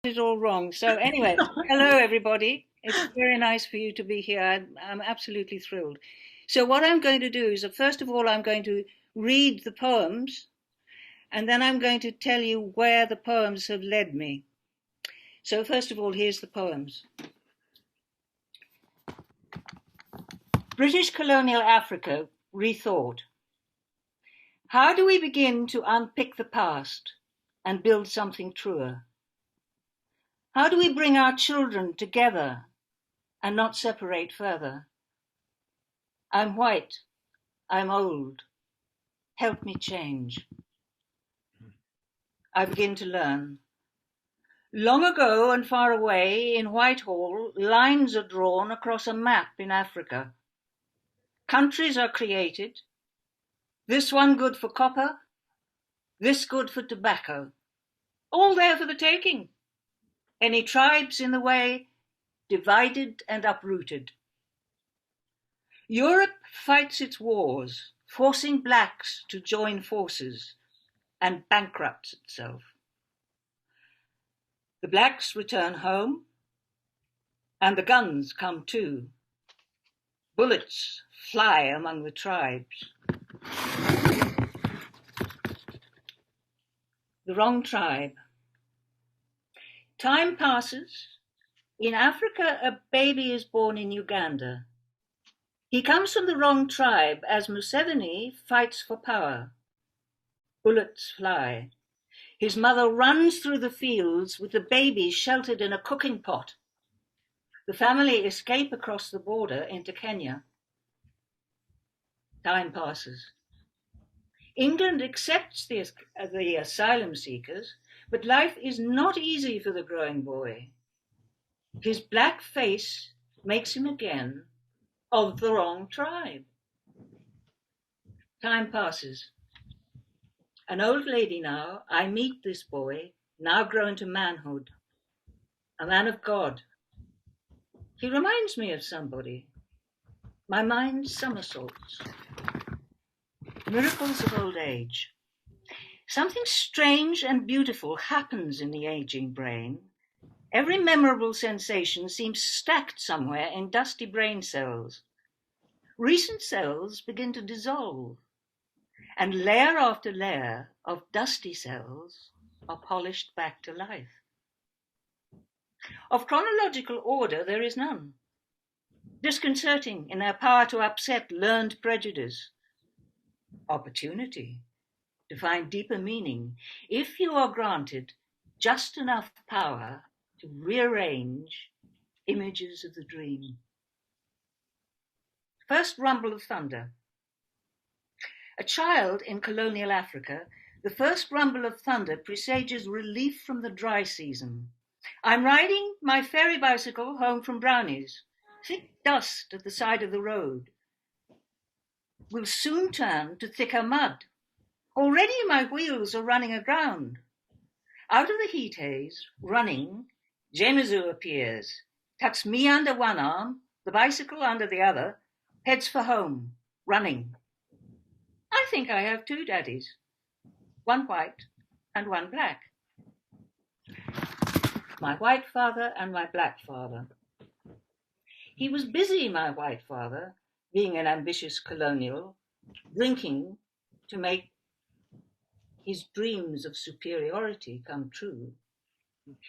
it all wrong. So anyway, hello everybody. It's very nice for you to be here. I'm absolutely thrilled. So what I'm going to do is that first of all, I'm going to read the poems, and then I'm going to tell you where the poems have led me. So first of all, here's the poems. British Colonial Africa, rethought. How do we begin to unpick the past and build something truer? How do we bring our children together and not separate further? I'm white, I'm old, help me change. I begin to learn. Long ago and far away in Whitehall, lines are drawn across a map in Africa. Countries are created, this one good for copper, this good for tobacco, all there for the taking. Any tribes in the way, divided and uprooted. Europe fights its wars, forcing blacks to join forces, and bankrupts itself. The blacks return home, and the guns come too. Bullets fly among the tribes. The wrong tribe. Time passes. In Africa, a baby is born in Uganda. He comes from the wrong tribe as Museveni fights for power. Bullets fly. His mother runs through the fields with the baby sheltered in a cooking pot. The family escape across the border into Kenya. Time passes. England accepts the asylum seekers, but life is not easy for the growing boy. His black face makes him again of the wrong tribe. Time passes. An old lady now, I meet this boy, now grown to manhood, a man of God. He reminds me of somebody. My mind somersaults. Miracles of old age. Something strange and beautiful happens in the aging brain. Every memorable sensation seems stacked somewhere in dusty brain cells. Recent cells begin to dissolve, and layer after layer of dusty cells are polished back to life. Of chronological order, there is none. Disconcerting in their power to upset learned prejudice. Opportunity to find deeper meaning if you are granted just enough power to rearrange images of the dream. First rumble of thunder. A child in colonial Africa, the first rumble of thunder presages relief from the dry season. I'm riding my ferry bicycle home from Brownies. Thick dust at the side of the road will soon turn to thicker mud. Already my wheels are running aground. Out of the heat haze, running, Jemezu appears, tucks me under one arm, the bicycle under the other, heads for home, running. I think I have two daddies, one white and one black. My white father and my black father. He was busy, my white father, being an ambitious colonial, drinking to make his dreams of superiority come true.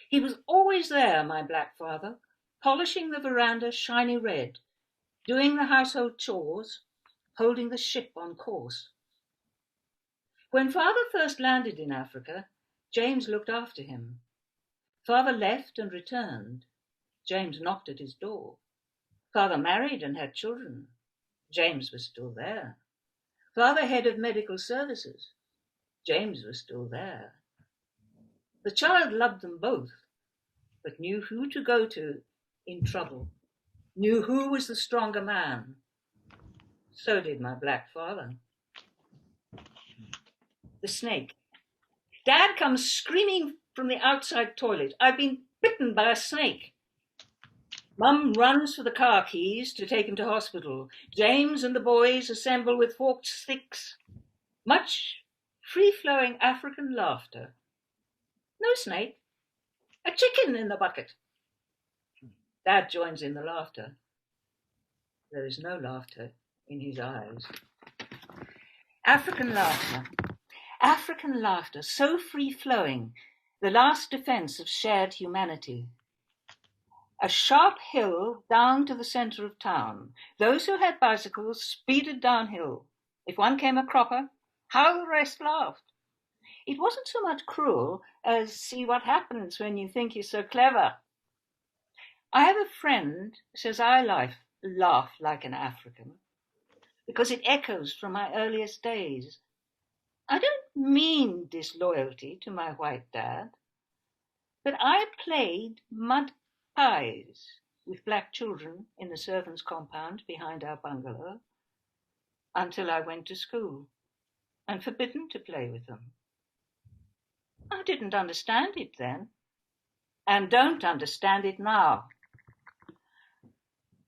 He was always there, my black father, polishing the veranda shiny red, doing the household chores, holding the ship on course. When father first landed in Africa, James looked after him. Father left and returned. James knocked at his door. Father married and had children. James was still there. Father head of medical services. James was still there. The child loved them both, but knew who to go to in trouble, knew who was the stronger man. So did my black father. The snake. Dad comes screaming from the outside toilet. I've been bitten by a snake. Mum runs for the car keys to take him to hospital. James and the boys assemble with forked sticks. Much free-flowing African laughter. No snake, A chicken in the bucket. Dad joins in the laughter. There is no laughter in his eyes. African laughter. African laughter, so free-flowing, the last defense of shared humanity. A sharp hill down to the centre of town. Those who had bicycles speeded downhill. If one came a cropper, how the rest laughed. It wasn't so much cruel as see what happens when you think you're so clever. I have a friend who says I laugh like an African because it echoes from my earliest days. I don't mean disloyalty to my white dad, but I played mud pies with black children in the servants' compound behind our bungalow until I went to school and forbidden to play with them. I didn't understand it then and don't understand it now.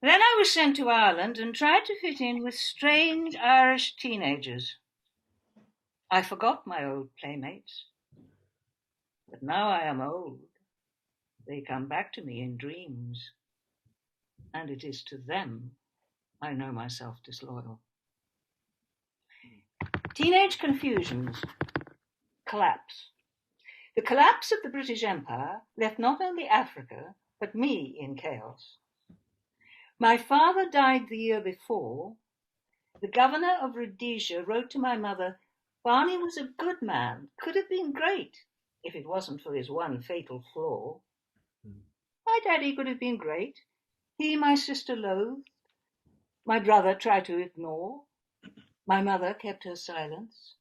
Then I was sent to Ireland and tried to fit in with strange Irish teenagers. I forgot my old playmates, but now I am old. They come back to me in dreams, and it is to them I know myself disloyal. Teenage confusions. Collapse. The collapse of the British Empire left not only Africa, but me in chaos. My father died the year before. The governor of Rhodesia wrote to my mother, Barney was a good man, could have been great, if it wasn't for his one fatal flaw. My daddy could have been great. He, my sister, loathed. My brother tried to ignore. My mother kept her silence.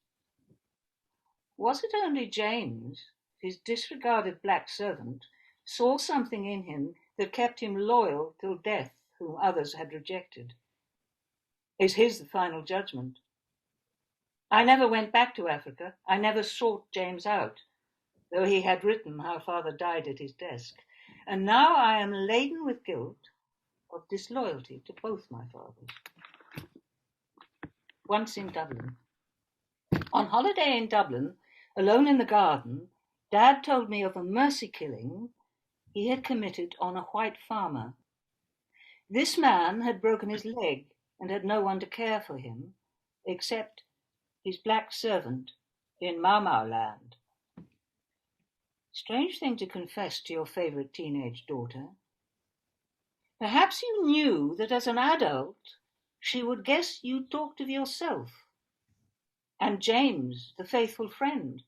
Was it only James, his disregarded black servant, saw something in him that kept him loyal till death, whom others had rejected? Is his the final judgment? I never went back to Africa. I never sought James out, though he had written how father died at his desk. And now I am laden with guilt of disloyalty to both my fathers. Once in Dublin. On holiday in Dublin, alone in the garden, Dad told me of a mercy killing he had committed on a white farmer. This man had broken his leg and had no one to care for him, except his black servant in Mau Mau land. Strange thing to confess to your favourite teenage daughter. Perhaps you knew that as an adult she would guess you talked of yourself, and James, the faithful friend,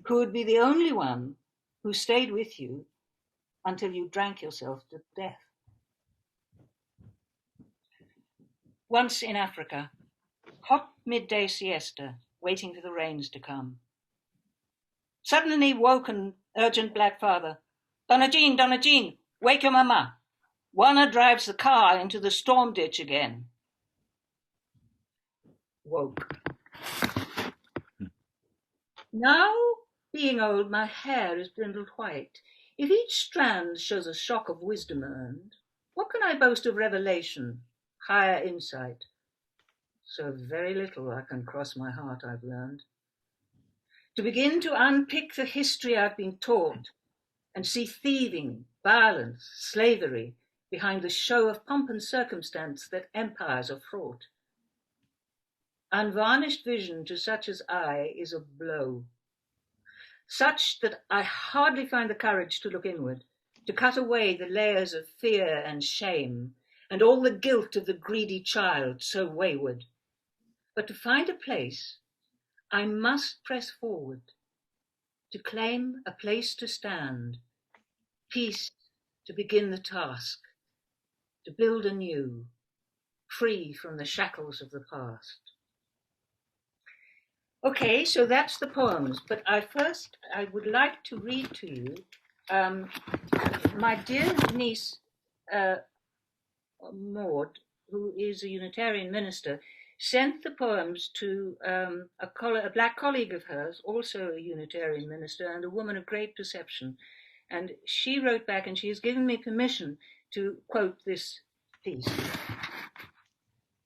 who would be the only one who stayed with you until you drank yourself to death. Once in Africa, hot midday siesta, waiting for the rains to come. Suddenly woken, urgent black father. Donna Jean, wake your mama. Warner drives the car into the storm ditch again. Woke. Now, being old, my hair is brindled white. If each strand shows a shock of wisdom earned, what can I boast of revelation, higher insight? So very little I can cross my heart I've learned. To begin to unpick the history I've been taught and see thieving, violence, slavery behind the show of pomp and circumstance that empires are fraught. Unvarnished vision to such as I is a blow, such that I hardly find the courage to look inward, to cut away the layers of fear and shame and all the guilt of the greedy child so wayward. But to find a place, I must press forward, to claim a place to stand, peace to begin the task, to build anew, free from the shackles of the past. Okay, so that's the poems, but I would like to read to you my dear niece, Maud, who is a Unitarian minister, sent the poems to a black colleague of hers, also a Unitarian minister, and a woman of great perception. And she wrote back and she has given me permission to quote this piece.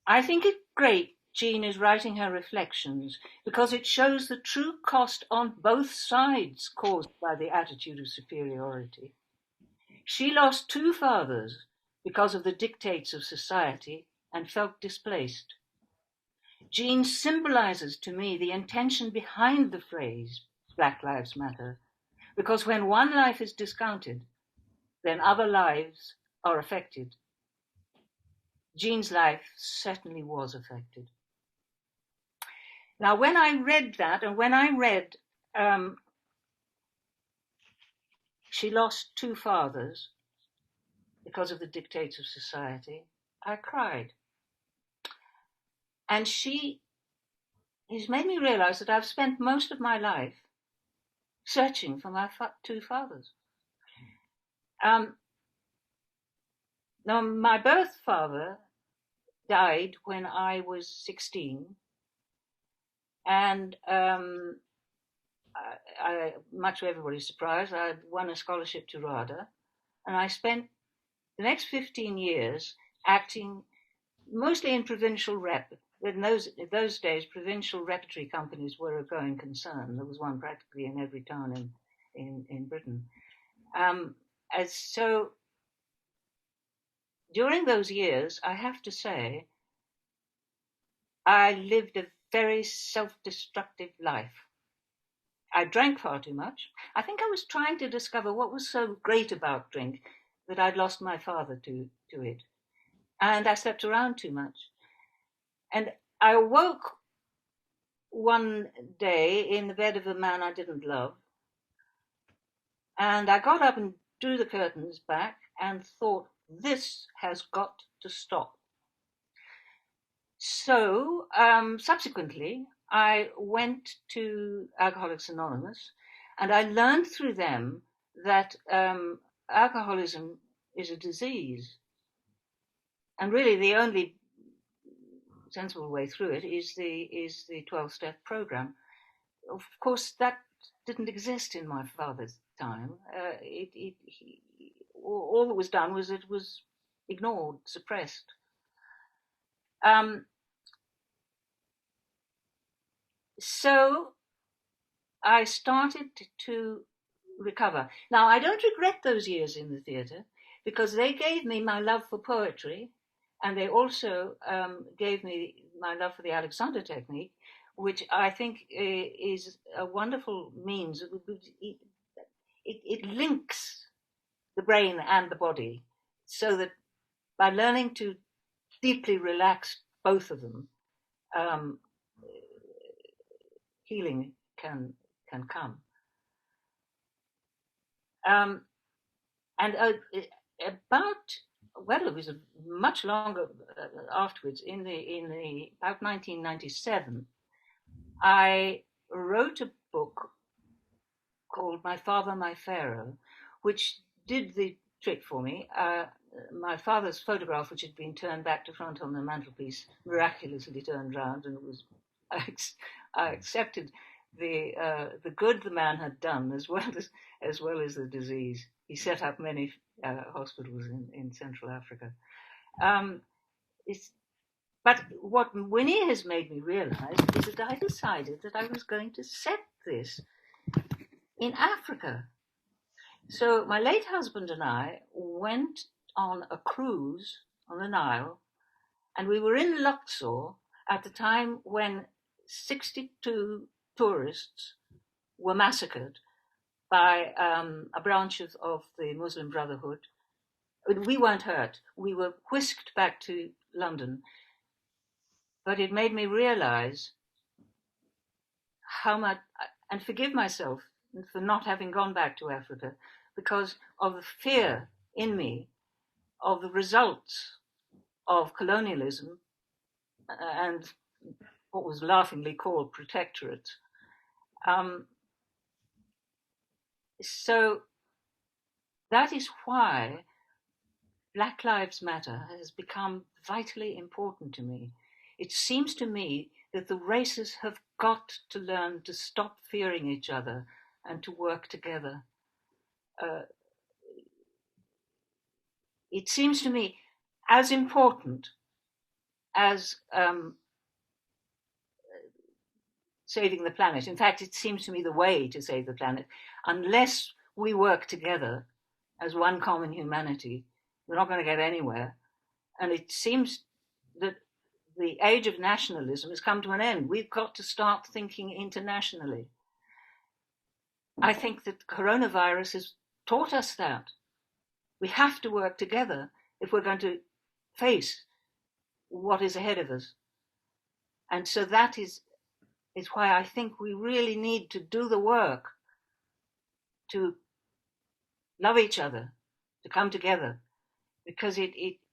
I think it great Jean is writing her reflections because it shows the true cost on both sides caused by the attitude of superiority. She lost 2 fathers because of the dictates of society and felt displaced. Jean symbolizes to me the intention behind the phrase Black Lives Matter, because when one life is discounted, then other lives are affected. Jean's life certainly was affected. Now, when I read that, and when I read she lost 2 fathers because of the dictates of society, I cried. And he's made me realize that I've spent most of my life searching for my 2 fathers. Now, my birth father died when I was 16, and much to everybody's surprise, I won a scholarship to RADA, and I spent the next 15 years acting mostly in provincial rep. In those days, provincial repertory companies were a going concern. There was one practically in every town in Britain. So during those years, I have to say, I lived a very self-destructive life. I drank far too much. I think I was trying to discover what was so great about drink that I'd lost my father to it. And I slept around too much. And I awoke one day in the bed of a man I didn't love. And I got up and drew the curtains back and thought, this has got to stop. So subsequently, I went to Alcoholics Anonymous, and I learned through them that alcoholism is a disease. And really the only sensible way through it is the 12-step program. Of course, that didn't exist in my father's time. All that was done was it was ignored, suppressed. So I started to recover. Now, I don't regret those years in the theatre because they gave me my love for poetry, and they also gave me my love for the Alexander technique, which I think is a wonderful means. It links the brain and the body so that by learning to deeply relax both of them, healing can come. And it was much longer afterwards. In about 1997, I wrote a book called My Father, My Pharaoh, which did the trick for me. My father's photograph, which had been turned back to front on the mantelpiece, miraculously turned round, and it was I accepted the good the man had done as well as the disease. He set up many hospitals in Central Africa. But what Winnie has made me realize is that I decided that I was going to set this in Africa. So my late husband and I went on a cruise on the Nile, and we were in Luxor at the time when 62 tourists were massacred by a branch of the Muslim Brotherhood. We weren't hurt. We were whisked back to London. But it made me realize how much, and forgive myself for not having gone back to Africa, because of the fear in me of the results of colonialism and what was laughingly called protectorates. So that is why Black Lives Matter has become vitally important to me. It seems to me that the races have got to learn to stop fearing each other and to work together. It seems to me as important as saving the planet. In fact, it seems to me the way to save the planet, unless we work together as one common humanity, we're not going to get anywhere. And it seems that the age of nationalism has come to an end. We've got to start thinking internationally. I think that coronavirus has taught us that. We have to work together if we're going to face what is ahead of us. And so that is why I think we really need to do the work to love each other, to come together. Because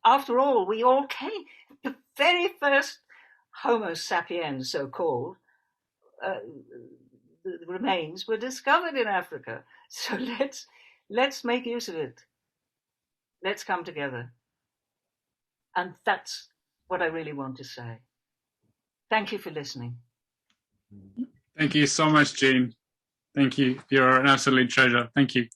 after all, we all came, the very first Homo sapiens, so-called, the remains were discovered in Africa. So let's make use of it. Let's come together. And that's what I really want to say. Thank you for listening. Thank you so much, Jean. Thank you. You're an absolute treasure. Thank you.